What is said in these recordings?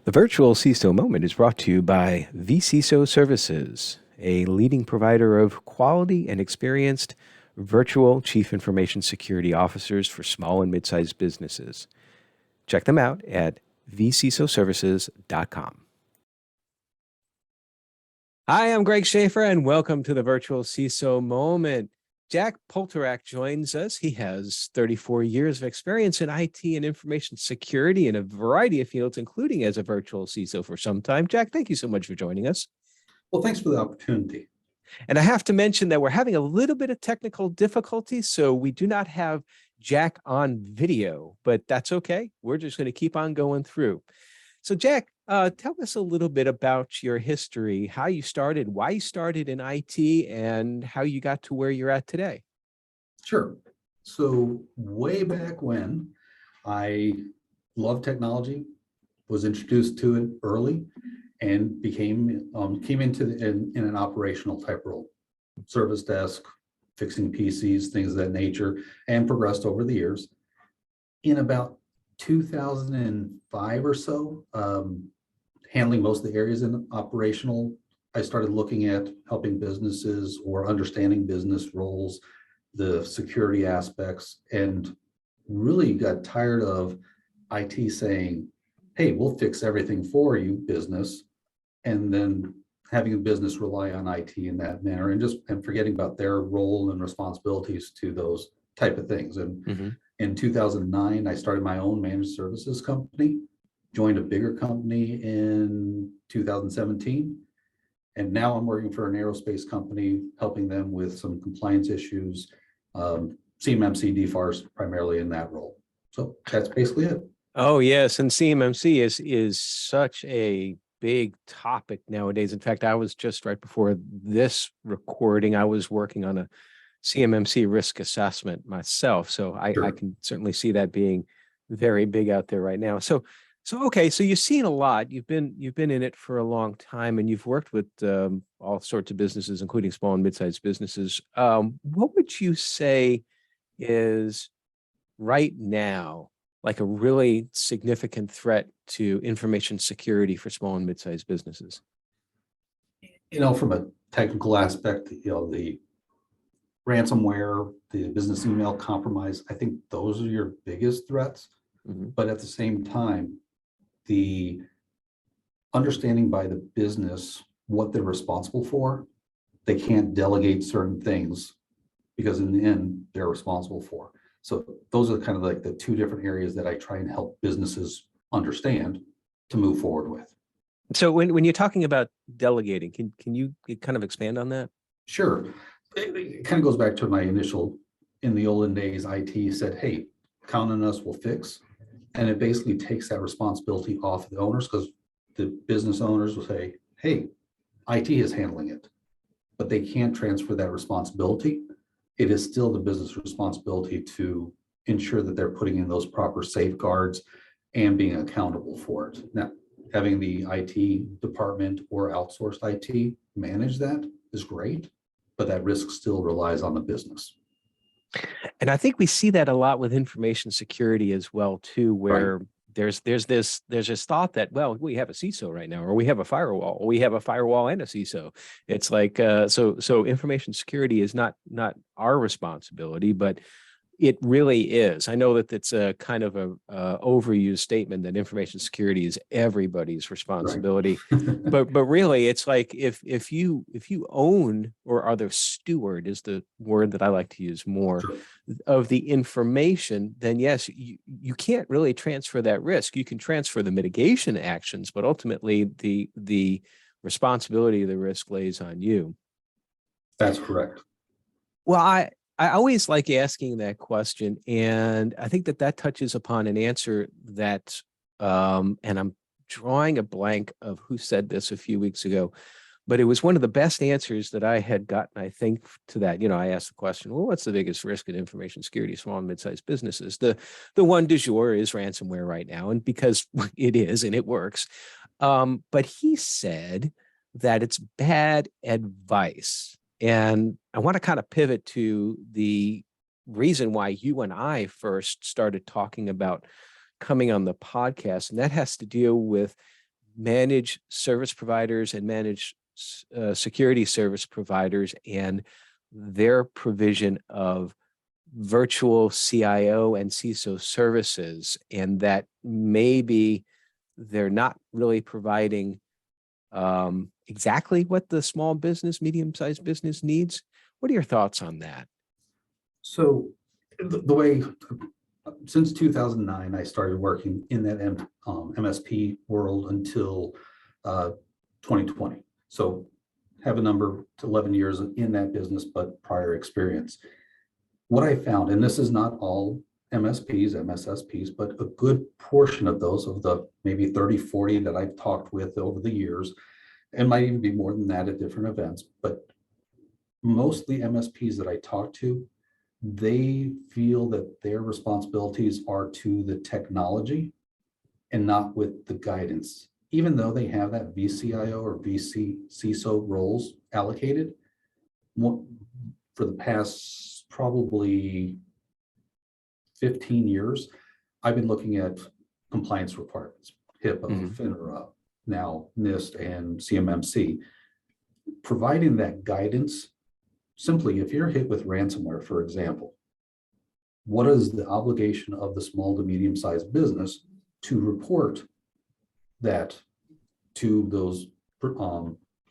The virtual CISO moment is brought to you by vCISO Services, a leading provider of quality and experienced virtual chief information security officers for small and mid-sized businesses. Check them out at vcisoservices.com. Hi, I'm Greg Schaefer, and welcome to the virtual CISO moment. Jack Poltorak joins us. He has 34 years of experience in IT and information security in a variety of fields, including as a virtual CISO for some time. Jack, thank you so much for joining us. Well, thanks for the opportunity. And I have to mention that we're having a little bit of technical difficulty, so we do not have Jack on video, but that's okay. We're just going to keep on going through. So Jack, tell us a little bit about your history, how you started, why you started in IT, and how you got to where you're at today. Sure. So way back when, I loved technology, was introduced to it early, and came into in an operational type role, service desk, fixing PCs, things of that nature, and progressed over the years. In about 2005 or so, handling most of the areas in operational, I started looking at helping businesses or understanding business roles, the security aspects, and really got tired of IT saying, hey, we'll fix everything for you, business, and then having a business rely on IT in that manner and forgetting about their role and responsibilities to those type of things. And in 2009, I started my own managed services company, joined a bigger company in 2017. And now I'm working for an aerospace company, helping them with some compliance issues, CMMC, DFARS, primarily in that role. So that's basically it. Oh, yes. And CMMC is such a big topic nowadays. In fact, I was just right before this recording, I was working on a CMMC risk assessment myself. So I can certainly see that being very big out there right now. So okay, so you've seen a lot. You've been in it for a long time, and you've worked with all sorts of businesses, including small and mid-sized businesses. What would you say is right now like a really significant threat to information security for small and mid-sized businesses? From a technical aspect, the ransomware, the business email compromise, I think those are your biggest threats. But at the same time, the understanding by the business what they're responsible for, they can't delegate certain things because in the end, they're responsible for. So those are kind of like the two different areas that I try and help businesses understand to move forward with. So when you're talking about delegating, can you kind of expand on that? Sure. It kind of goes back to my initial, in the olden days, IT said, hey, count on us, we'll fix. And it basically takes that responsibility off the owners because the business owners will say, hey, IT is handling it, but they can't transfer that responsibility. It is still the business responsibility to ensure that they're putting in those proper safeguards and being accountable for it. Now, having the IT department or outsourced IT manage that is great, but that risk still relies on the business. And I think we see that a lot with information security as well, too, where there's this thought that, well, we have a CISO right now, or we have a firewall, or we have a firewall and a CISO. It's like so information security is not our responsibility, but it really is. I know that it's a kind of a overused statement that information security is everybody's responsibility, but really it's like if you own or are the steward is the word that I like to use more of the information, then yes, you can't really transfer that risk. You can transfer the mitigation actions, but ultimately the responsibility of the risk lays on you. That's correct. Well, I always like asking that question, and I think that touches upon an answer that, and I'm drawing a blank of who said this a few weeks ago, but it was one of the best answers that I had gotten, I think, to that. I asked the question, well, what's the biggest risk in information security, small and mid-sized businesses? The one du jour is ransomware right now, and because it is, and it works. But he said that it's bad advice. And I want to kind of pivot to the reason why you and I first started talking about coming on the podcast, and that has to deal with managed service providers and managed security service providers and their provision of virtual CIO and CISO services, and that maybe they're not really providing exactly what the small business, medium-sized business needs. What are your thoughts on that? So the way, since 2009, I started working in that MSP world until 2020. So have a number to 11 years in that business, but prior experience. What I found, and this is not all MSPs, MSSPs, but a good portion of those, of the maybe 30, 40 that I've talked with over the years, and might even be more than that at different events, but mostly MSPs that I talk to, they feel that their responsibilities are to the technology and not with the guidance. Even though they have that vCIO or vCISO roles allocated, for the past probably 15 years, I've been looking at compliance requirements, HIPAA, FINRA, now NIST and CMMC, providing that guidance. Simply, if you're hit with ransomware, for example, what is the obligation of the small to medium-sized business to report that to those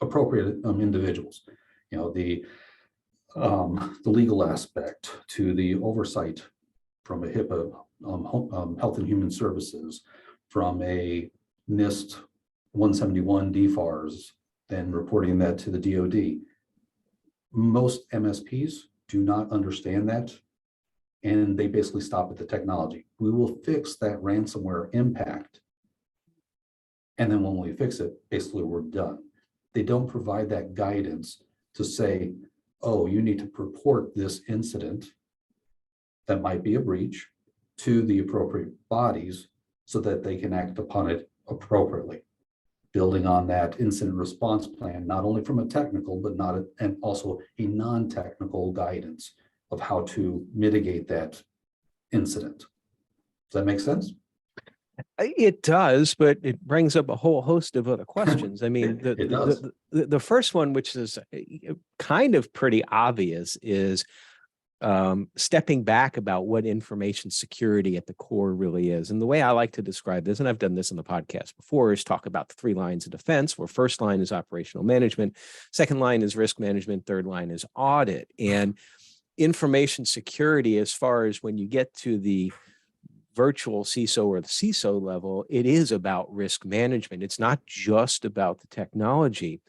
appropriate individuals? You know, the legal aspect, to the oversight from a HIPAA, Health and Human Services, from a NIST 171 DFARS, then reporting that to the DoD. Most MSPs do not understand that, and they basically stop at the technology. We will fix that ransomware impact, and then when we fix it, basically we're done. They don't provide that guidance to say, oh, you need to report this incident that might be a breach to the appropriate bodies so that they can act upon it appropriately. Building on that incident response plan, not only from a technical, but and also a non-technical guidance of how to mitigate that incident. Does that make sense? It does, but it brings up a whole host of other questions. I mean, the first one, which is kind of pretty obvious, is stepping back about what information security at the core really is. And the way I like to describe this, and I've done this in the podcast before, is talk about the 3 lines of defense, where first line is operational management, second line is risk management, third line is audit. And information security, as far as when you get to the virtual CISO or the CISO level, it is about risk management. It's not just about the technology.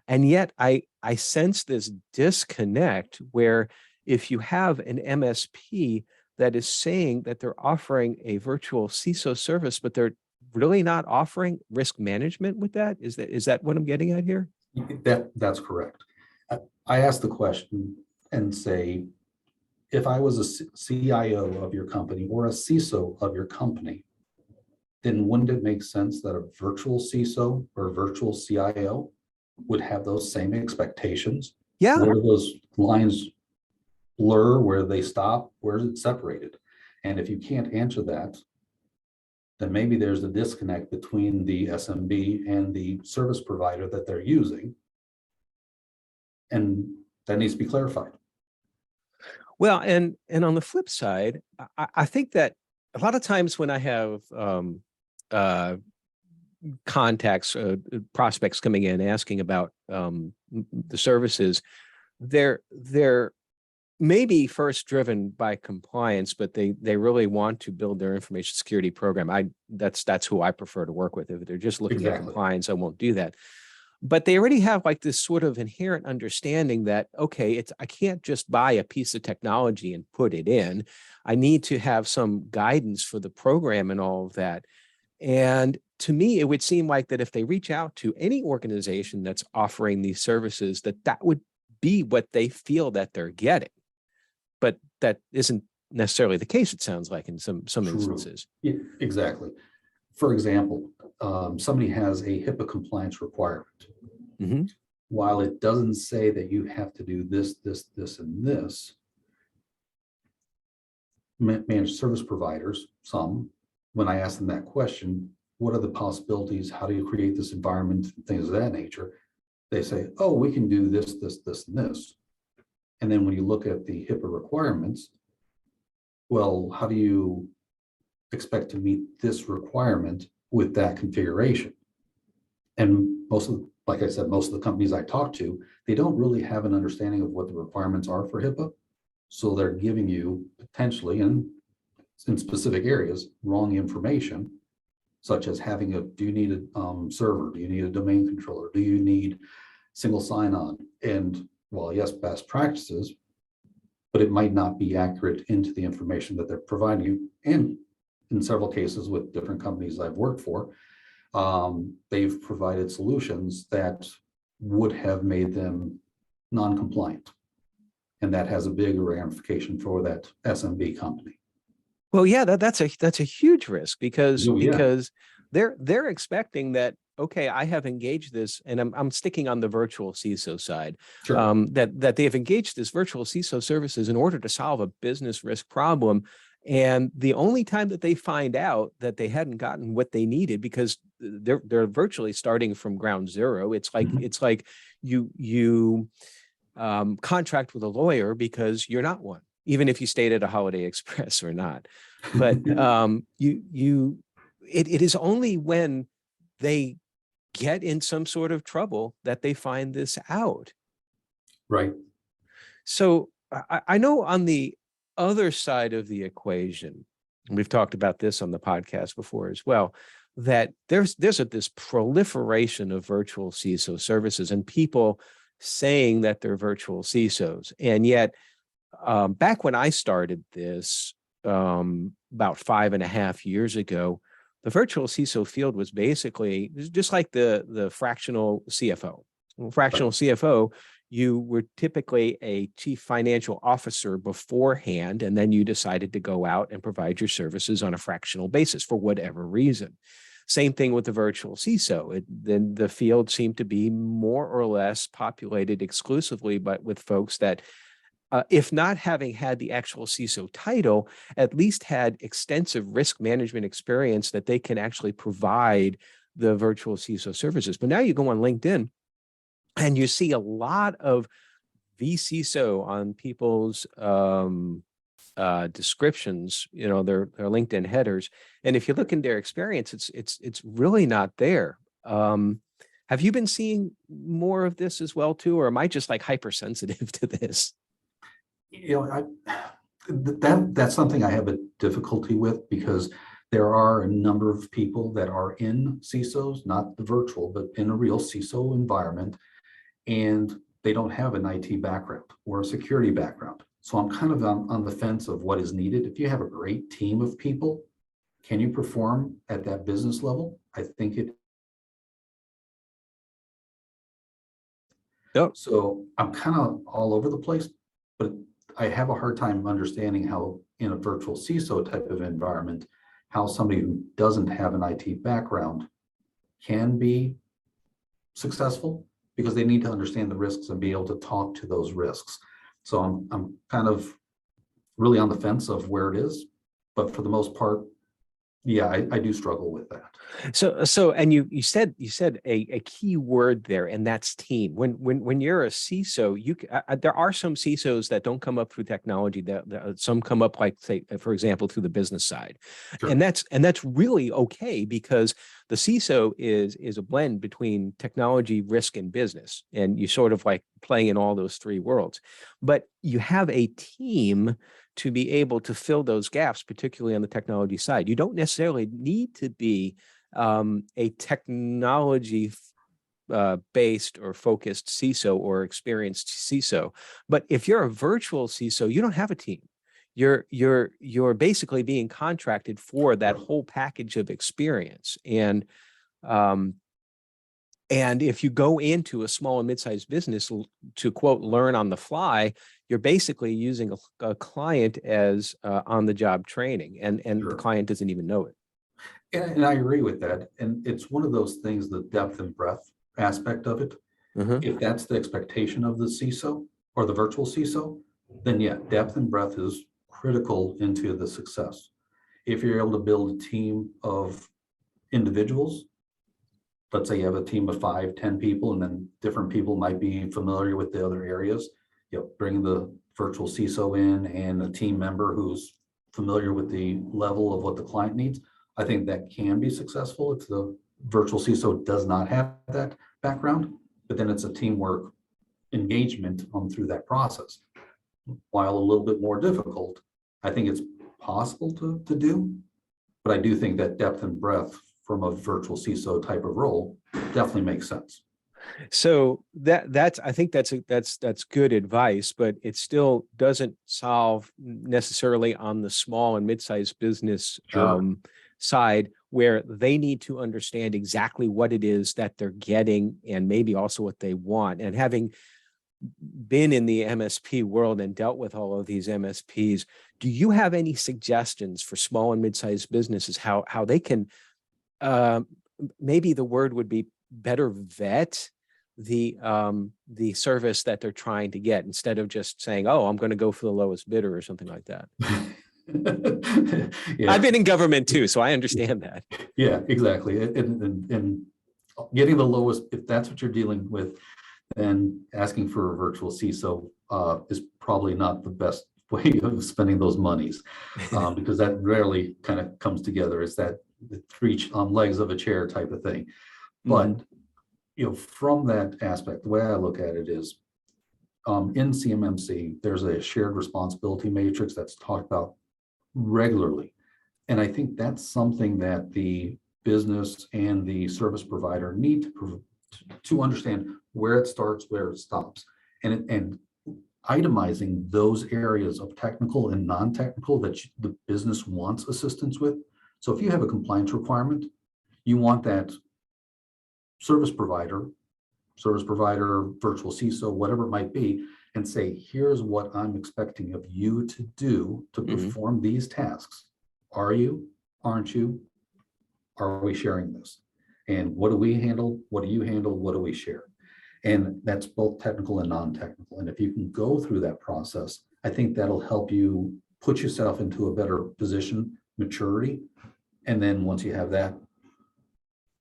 And yet I sense this disconnect where if you have an MSP that is saying that they're offering a virtual CISO service, but they're really not offering risk management with that, is that what I'm getting at here? That's correct. I ask the question and say, if I was a CIO of your company or a CISO of your company, then wouldn't it make sense that a virtual CISO or virtual CIO would have those same expectations? Yeah. Where do those lines blur, where they stop, where is it separated? And if you can't answer that, then maybe there's a disconnect between the SMB and the service provider that they're using. And that needs to be clarified. Well, and on the flip side, I think that a lot of times when I have contacts, prospects coming in asking about the services, they're maybe first driven by compliance, but they really want to build their information security program. That's who I prefer to work with. If they're just looking at compliance, I won't do that. But they already have like this sort of inherent understanding that, okay, I can't just buy a piece of technology and put it in. I need to have some guidance for the program and all of that. And to me, it would seem like that if they reach out to any organization that's offering these services, that would be what they feel that they're getting. But that isn't necessarily the case, it sounds like, in some instances. Yeah, exactly. For example, somebody has a HIPAA compliance requirement. Mm-hmm. While it doesn't say that you have to do this, this, this, and this, managed service providers, some, when I ask them that question, what are the possibilities? How do you create this environment? Things of that nature. They say, oh, we can do this, this, this, and this. And then when you look at the HIPAA requirements, well, how do you expect to meet this requirement with that configuration? And most of, like I said, most of the companies I talk to, they don't really have an understanding of what the requirements are for HIPAA. So they're giving you potentially, and in specific areas, wrong information, such as having a, do you need a server? Do you need a domain controller? Do you need single sign-on? And well, yes, best practices, but it might not be accurate into the information that they're providing you. And in several cases with different companies I've worked for, they've provided solutions that would have made them non-compliant. And that has a big ramification for that SMB company. Well, yeah, that's a huge risk because Oh, yeah. they're expecting that, okay, I have engaged this, and I'm sticking on the virtual CISO side, Sure. that they have engaged this virtual CISO services in order to solve a business risk problem. And the only time that they find out that they hadn't gotten what they needed, because they're virtually starting from ground zero. It's like you contract with a lawyer because you're not one, even if you stayed at a Holiday Express or not. But it is only when they get in some sort of trouble that they find this out. Right. So I know on the other side of the equation, and we've talked about this on the podcast before as well, that there's this proliferation of virtual CISO services and people saying that they're virtual CISOs. And yet, back when I started this about 5.5 years ago, the virtual CISO field was basically just like the fractional CFO. Fractional CFO, you were typically a chief financial officer beforehand, and then you decided to go out and provide your services on a fractional basis for whatever reason. Same thing with the virtual CISO. Then the field seemed to be more or less populated exclusively, but with folks that, if not having had the actual CISO title, at least had extensive risk management experience that they can actually provide the virtual CISO services. But now you go on LinkedIn and you see a lot of vCISO on people's descriptions, their LinkedIn headers. And if you look in their experience, it's really not there. Have you been seeing more of this as well too, or am I just like hypersensitive to this? That's something I have a difficulty with, because there are a number of people that are in CISOs, not the virtual, but in a real CISO environment, and they don't have an IT background or a security background. So I'm kind of on the fence of what is needed. If you have a great team of people, can you perform at that business level? I think it. Yep. So I'm kind of all over the place, but I have a hard time understanding how in a virtual CISO type of environment, how somebody who doesn't have an IT background can be successful, because they need to understand the risks and be able to talk to those risks. So I'm kind of really on the fence of where it is, but for the most part, yeah, I do struggle with that. So, and you said a key word there, and that's team. When you're a CISO, there are some CISOs that don't come up through technology. That some come up, like, say, for example, through the business side, Sure. and that's really okay, because the CISO is a blend between technology, risk, and business, and you sort of like playing in all those three worlds. But you have a team to be able to fill those gaps, particularly on the technology side. You don't necessarily need to be a technology based or focused CISO or experienced CISO. But if you're a virtual CISO, you don't have a team. You're basically being contracted for that whole package of experience. And if you go into a small and mid-sized business to, quote, learn on the fly, you're basically using a client as on-the-job training, and Sure. the client doesn't even know it. And I agree with that. And it's one of those things, the depth and breadth aspect of it. If that's the expectation of the CISO or the virtual CISO, then yeah, depth and breadth is critical into the success. If you're able to build a team of individuals. Let's say you have a team of 5, 10 people, and then different people might be familiar with the other areas. Bring the virtual CISO in and a team member who's familiar with the level of what the client needs. I think that can be successful if the virtual CISO does not have that background, but then it's a teamwork engagement through that process. While a little bit more difficult, I think it's possible to do, but I do think that depth and breadth from a virtual CISO type of role definitely makes sense. So I think that's good advice, but it still doesn't solve necessarily on the small and mid-sized business side, where they need to understand exactly what it is that they're getting and maybe also what they want. And having been in the MSP world and dealt with all of these MSPs, do you have any suggestions for small and mid-sized businesses how they can, maybe the word would be better vet the service that they're trying to get, instead of just saying, oh, I'm going to go for the lowest bidder or something like that? Yeah. I've been in government too, so I understand that. Yeah, exactly. And getting the lowest, if that's what you're dealing with, then asking for a virtual CISO is probably not the best way of spending those monies, because that rarely kind of comes together. It's that the 3 legs of a chair type of thing. But from that aspect, the way I look at it is, in CMMC, there's a shared responsibility matrix that's talked about regularly. And I think that's something that the business and the service provider need to understand where it starts, where it stops, and itemizing those areas of technical and non-technical that the business wants assistance with. So if you have a compliance requirement, you want that service provider, virtual CISO, whatever it might be, and say, here's what I'm expecting of you to do to perform these tasks. Are you? Aren't you? Are we sharing this? And what do we handle? What do you handle? What do we share? And that's both technical and non-technical. And if you can go through that process, I think that'll help you put yourself into a better position, maturity. And then once you have that,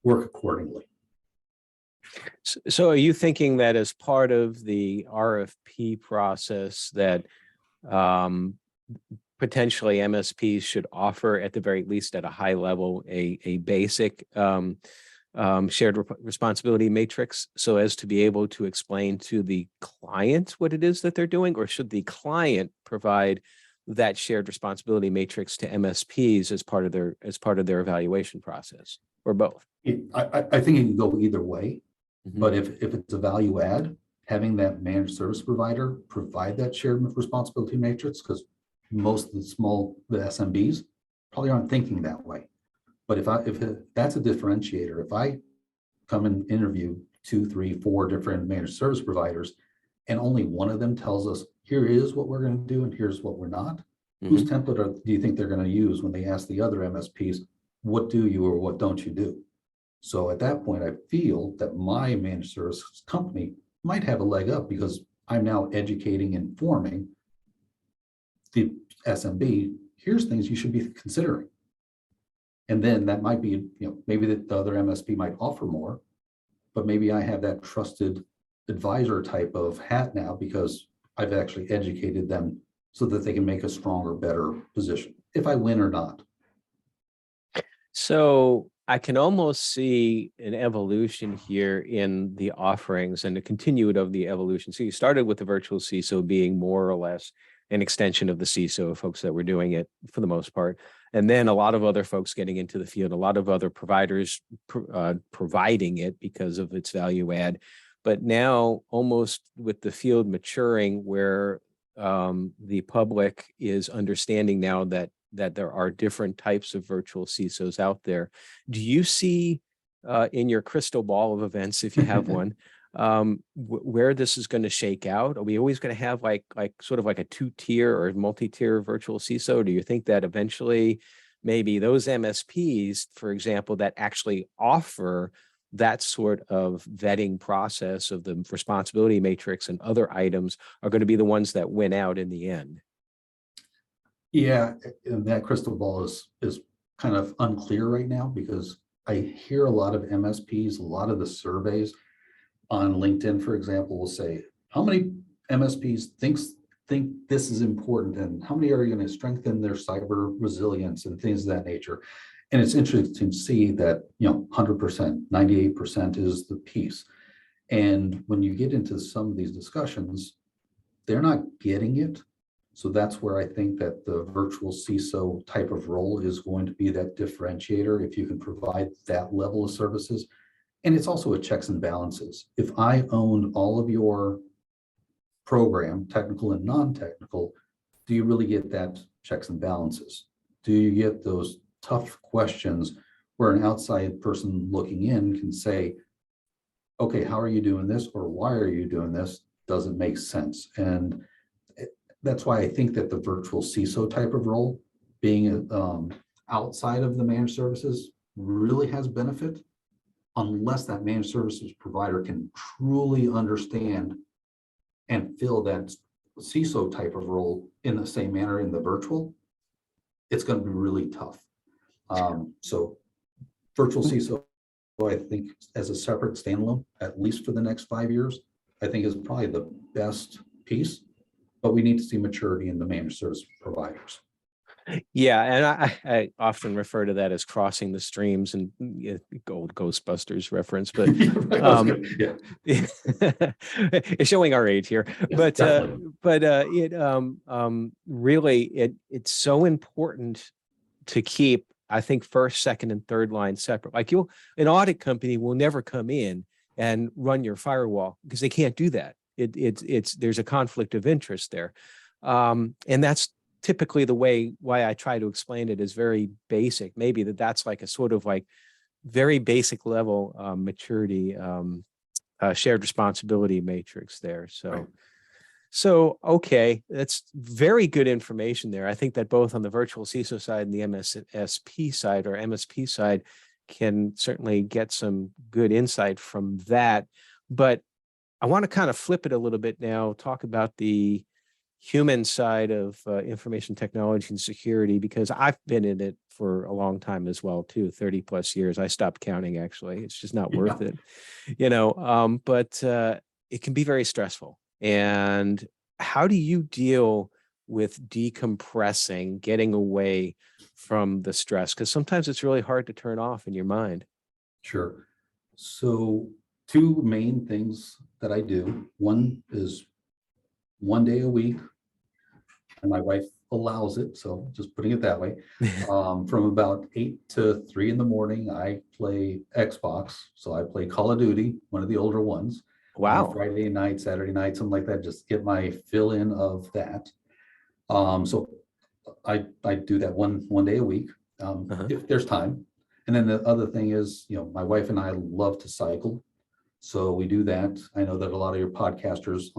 work accordingly. So are you thinking that as part of the RFP process that potentially MSPs should offer, at the very least at a high level, a basic shared responsibility matrix, so as to be able to explain to the client what it is that they're doing? Or should the client provide that shared responsibility matrix to MSPs as part of their evaluation process, or both? I think it can go either way. But if it's a value add, having that managed service provider provide that shared responsibility matrix, because most of the SMBs probably aren't thinking that way. But if that's a differentiator, if I come and interview 2, 3, 4 different managed service providers, and only one of them tells us, here is what we're going to do and here's what we're not, whose template do you think they're going to use when they ask the other MSPs, what do you or what don't you do? So at that point, I feel that my managed services company might have a leg up, because I'm now educating and informing the SMB, here's things you should be considering. And then that might be, maybe the other MSP might offer more, but maybe I have that trusted advisor type of hat now, because I've actually educated them so that they can make a stronger, better position, if I win or not. So I can almost see an evolution here in the offerings and the continuity of the evolution. So you started with the virtual CISO being more or less an extension of the CISO, folks that were doing it for the most part. And then a lot of other folks getting into the field, a lot of other providers providing it because of its value add. But now, almost with the field maturing, where the public is understanding now that there are different types of virtual CISOs out there. Do you see in your crystal ball of events, if you have one, where this is going to shake out? Are we always going to have like sort of like a 2-tier or multi-tier virtual CISO? Or do you think that eventually maybe those MSPs, for example, that actually offer that sort of vetting process of the responsibility matrix and other items are going to be the ones that win out in the end? Yeah, and that crystal ball is kind of unclear right now, because I hear a lot of MSPs, a lot of the surveys on LinkedIn, for example, will say, how many MSPs think this is important, and how many are going to strengthen their cyber resilience and things of that nature. And it's interesting to see that, 100%, 98% is the piece. And when you get into some of these discussions, they're not getting it. So that's where I think that the virtual CISO type of role is going to be that differentiator if you can provide that level of services. And it's also a checks and balances. If I owned all of your program, technical and non-technical, do you really get that checks and balances? Do you get those tough questions where an outside person looking in can say, okay, how are you doing this? Or why are you doing this? Doesn't make sense. And that's why I think that the virtual CISO type of role, being outside of the managed services, really has benefit, unless that managed services provider can truly understand and fill that CISO type of role in the same manner in the virtual. It's going to be really tough. So virtual CISO, I think, as a separate standalone, at least for the next 5 years, I think is probably the best piece, but we need to see maturity in the managed service providers. Yeah, and I often refer to that as crossing the streams, and old Ghostbusters reference, but it's showing our age here. But really it's so important to keep, I think, first, second, and third line separate. Like an audit company will never come in and run your firewall because they can't do that. There's a conflict of interest there, and that's typically why I try to explain it is very basic. Maybe that's like a sort of like very basic level maturity, shared responsibility matrix there. So okay, that's very good information there. I think that both on the virtual CISO side and the MSSP side or MSP side can certainly get some good insight from that. But I want to kind of flip it a little bit now, talk about the human side of information technology and security, because I've been in it for a long time as well too, 30 plus years. I stopped counting, actually. It's just not worth it, but it can be very stressful. And how do you deal with decompressing, getting away from the stress? Because sometimes it's really hard to turn off in your mind. Sure. So 2 main things that I do. One is 1 day a week, and my wife allows it, so just putting it that way. From about 8 to 3 in the morning, I play Xbox. So I play Call of Duty, one of the older ones. Wow. Friday night, Saturday night, something like that, just get my fill in of that. So I do that one day a week, if there's time. And then the other thing is, my wife and I love to cycle. So we do that. I know that a lot of your podcasters,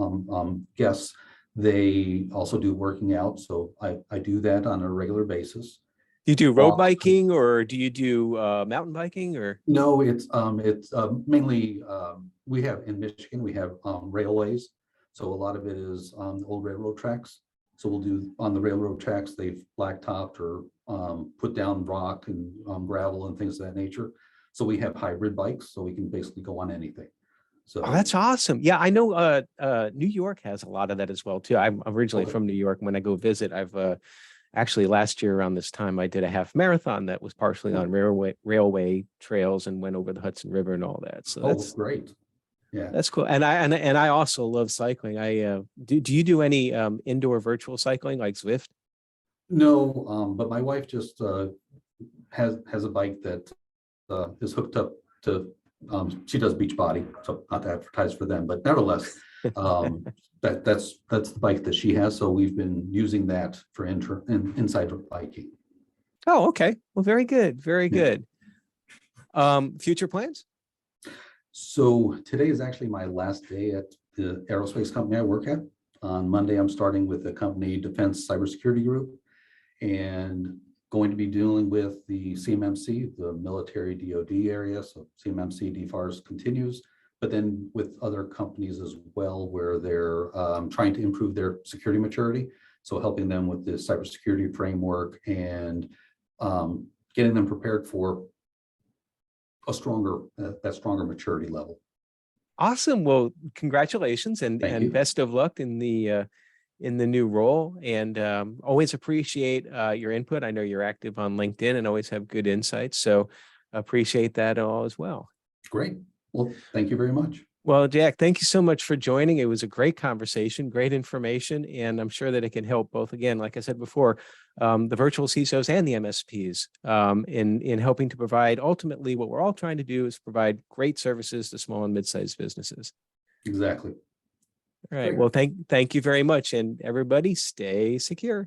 guests, they also do working out. So I do that on a regular basis. Do you do road biking, or do you do mountain biking, or? No, it's mainly, we have in Michigan, we have railways. So a lot of it is old railroad tracks. So we'll do on the railroad tracks, they've blacktopped or put down rock and gravel and things of that nature. So we have hybrid bikes, so we can basically go on anything. So that's awesome. Yeah, I know New York has a lot of that as well too. I'm originally from New York. When I go visit, I've actually last year around this time I did a half marathon that was partially on railway trails and went over the Hudson River and all that. So that's great. Yeah, that's cool. And I also love cycling. Do you do any indoor virtual cycling like Zwift? No, but my wife just has a bike that is hooked up to, she does Beachbody, so not to advertise for them, but nevertheless, that's the bike that she has. So we've been using that for inside biking. Oh, okay. Well, very good. Very good. Future plans? So today is actually my last day at the aerospace company I work at. On Monday, I'm starting with the company Defense Cybersecurity Group, and going to be dealing with the CMMC, the military DoD area. So CMMC DFARS continues, but then with other companies as well, where they're trying to improve their security maturity. So helping them with the cybersecurity framework and getting them prepared for a stronger, that stronger maturity level. Awesome. Well, congratulations Thank and you. best of luck in the new role. And always appreciate your input. I know you're active on LinkedIn and always have good insights. So appreciate that all as well. Great. Well, thank you very much. Well, Jack, thank you so much for joining. It was a great conversation, great information, and I'm sure that it can help both, again, like I said before, the virtual CISOs and the MSPs in helping to provide, ultimately, what we're all trying to do is provide great services to small and mid-sized businesses. Exactly. All right. Great. Well, thank you very much. And everybody stay secure.